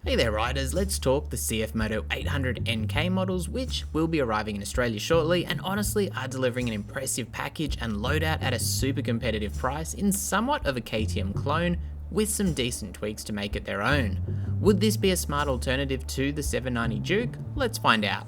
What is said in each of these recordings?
Hey there riders, let's talk the CFMOTO 800NK models, which will be arriving in Australia shortly and honestly are delivering an impressive package and loadout at a super competitive price in somewhat of a KTM clone with some decent tweaks to make it their own. Would this be a smart alternative to the 790 Duke? Let's find out.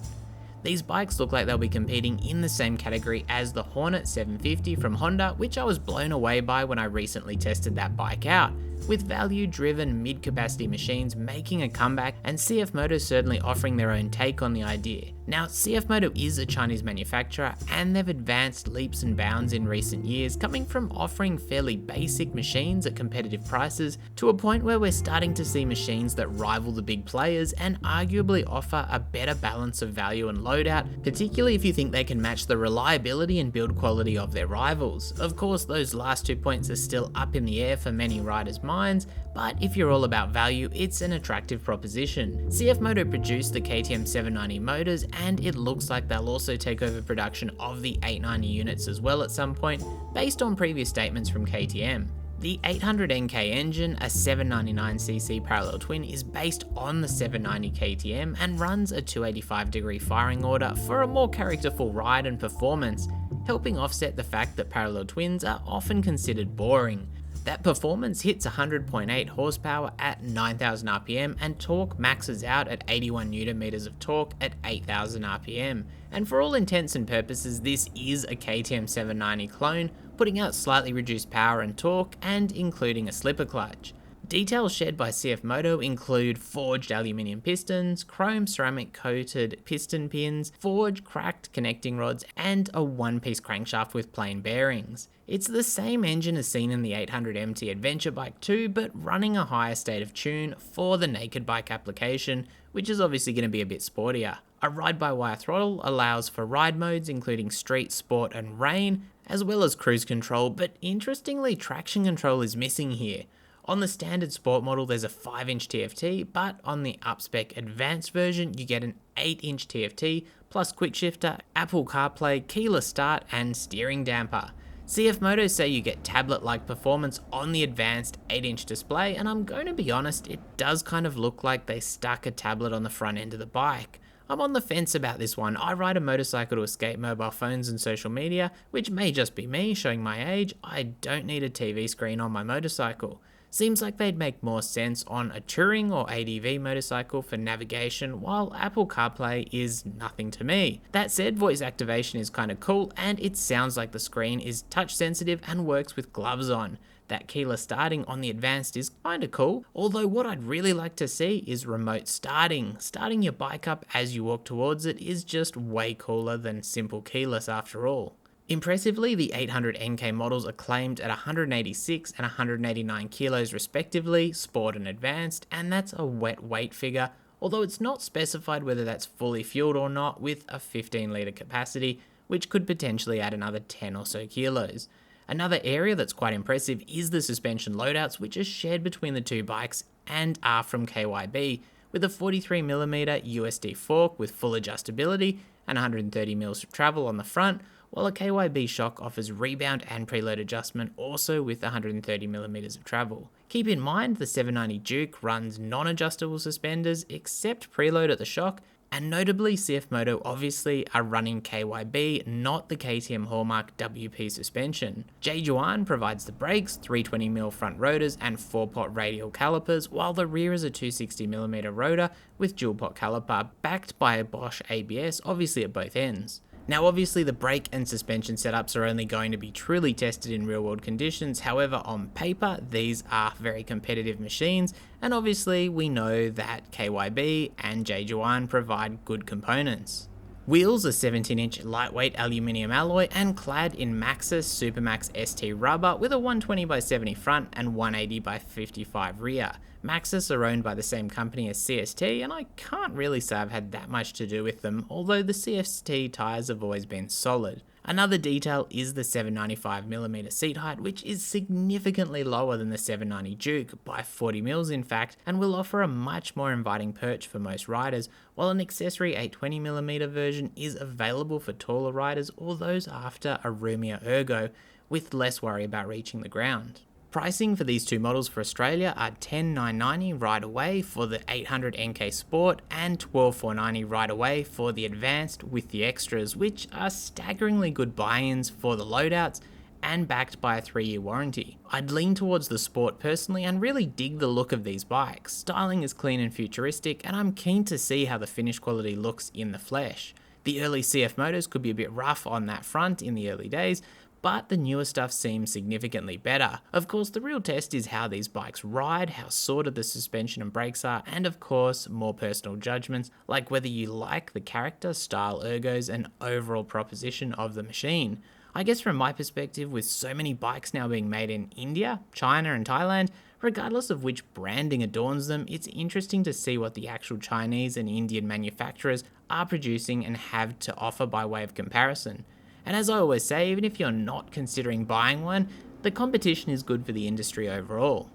These bikes look like they'll be competing in the same category as the Hornet 750 from Honda, which I was blown away by when I recently tested that bike out, with value-driven mid-capacity machines making a comeback and CFMOTO certainly offering their own take on the idea. Now, CFMOTO is a Chinese manufacturer and they've advanced leaps and bounds in recent years, coming from offering fairly basic machines at competitive prices to a point where we're starting to see machines that rival the big players and arguably offer a better balance of value and loadout, particularly if you think they can match the reliability and build quality of their rivals. Of course, those last 2 points are still up in the air for many riders' minds, but if you're all about value, it's an attractive proposition. CFMOTO produced the KTM 790 motors, and it looks like they'll also take over production of the 890 units as well at some point, based on previous statements from KTM. The 800NK engine, a 799cc parallel twin, is based on the 790 KTM and runs a 285-degree firing order for a more characterful ride and performance, helping offset the fact that parallel twins are often considered boring. That performance hits 100.8 horsepower at 9,000 RPM and torque maxes out at 81 Nm of torque at 8,000 RPM. And for all intents and purposes, this is a KTM 790 clone, putting out slightly reduced power and torque and including a slipper clutch. Details shared by CFMOTO include forged aluminium pistons, chrome ceramic coated piston pins, forged cracked connecting rods, and a one-piece crankshaft with plain bearings. It's the same engine as seen in the 800MT Adventure Bike 2, but running a higher state of tune for the naked bike application, which is obviously going to be a bit sportier. A ride-by-wire throttle allows for ride modes including street, sport, and rain, as well as cruise control, but interestingly, traction control is missing here. On the standard sport model, there's a 5-inch TFT, but on the upspec advanced version, you get an 8-inch TFT, plus quick shifter, Apple CarPlay, keyless start, and steering damper. CFMOTO say you get tablet-like performance on the advanced 8-inch display, and I'm going to be honest, it does kind of look like they stuck a tablet on the front end of the bike. I'm on the fence about this one. I ride a motorcycle to escape mobile phones and social media, which may just be me showing my age. I don't need a TV screen on my motorcycle. Seems like they'd make more sense on a touring or ADV motorcycle for navigation, while Apple CarPlay is nothing to me. That said, voice activation is kind of cool, and it sounds like the screen is touch sensitive and works with gloves on. That keyless starting on the advanced is kind of cool, although what I'd really like to see is remote starting. Starting your bike up as you walk towards it is just way cooler than simple keyless after all. Impressively, the 800NK models are claimed at 186 and 189 kilos respectively, sport and advanced, and that's a wet weight figure, although it's not specified whether that's fully fueled or not, with a 15-litre capacity, which could potentially add another 10 or so kilos. Another area that's quite impressive is the suspension loadouts, which are shared between the two bikes and are from KYB, with a 43mm USD fork with full adjustability and 130mm of travel on the front, while a KYB shock offers rebound and preload adjustment also with 130mm of travel. Keep in mind the 790 Duke runs non-adjustable suspenders except preload at the shock, and notably CFMOTO obviously are running KYB, not the KTM hallmark WP suspension. Journo provides the brakes, 320mm front rotors and 4-pot radial calipers, while the rear is a 260mm rotor with dual-pot caliper backed by a Bosch ABS, obviously at both ends. Now obviously the brake and suspension setups are only going to be truly tested in real world conditions, however on paper these are very competitive machines, and obviously we know that KYB and Journo provide good components. Wheels are 17-inch lightweight aluminium alloy and clad in Maxxis Supermax ST rubber with a 120x70 front and 180x55 rear. Maxxis are owned by the same company as CST, and I can't really say I've had that much to do with them, although the CST tyres have always been solid. Another detail is the 795mm seat height, which is significantly lower than the 790 Duke, by 40mm in fact, and will offer a much more inviting perch for most riders, while an accessory 820mm version is available for taller riders or those after a roomier ergo, with less worry about reaching the ground. Pricing for these two models for Australia are $10,990 right away for the 800NK Sport and $12,490 right away for the Advanced with the extras, which are staggeringly good buy-ins for the loadouts and backed by a 3-year warranty. I'd lean towards the Sport personally and really dig the look of these bikes. Styling is clean and futuristic, and I'm keen to see how the finish quality looks in the flesh. The early CFMOTOs could be a bit rough on that front in the early days, but the newer stuff seems significantly better. Of course, the real test is how these bikes ride, how sorted the suspension and brakes are, and of course, more personal judgments, like whether you like the character, style, ergos, and overall proposition of the machine. I guess from my perspective, with so many bikes now being made in India, China, and Thailand, regardless of which branding adorns them, it's interesting to see what the actual Chinese and Indian manufacturers are producing and have to offer by way of comparison. And as I always say, even if you're not considering buying one, the competition is good for the industry overall.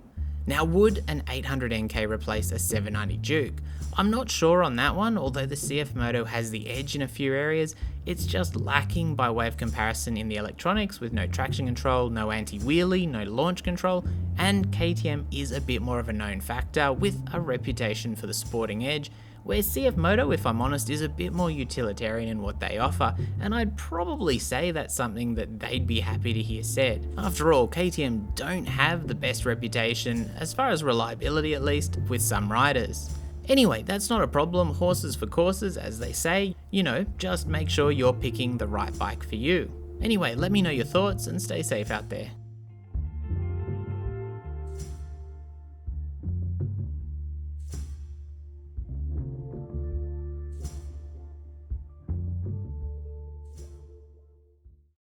Now, would an 800NK replace a 790 Duke? I'm not sure on that one, although the CFMOTO has the edge in a few areas. It's just lacking by way of comparison in the electronics, with no traction control, no anti-wheelie, no launch control, and KTM is a bit more of a known factor with a reputation for the sporting edge, where CFMOTO, if I'm honest, is a bit more utilitarian in what they offer, and I'd probably say that's something that they'd be happy to hear said. After all, KTM don't have the best reputation, as far as reliability at least, with some riders. Anyway, that's not a problem, horses for courses, as they say. You know, just make sure you're picking the right bike for you. Anyway, let me know your thoughts and stay safe out there.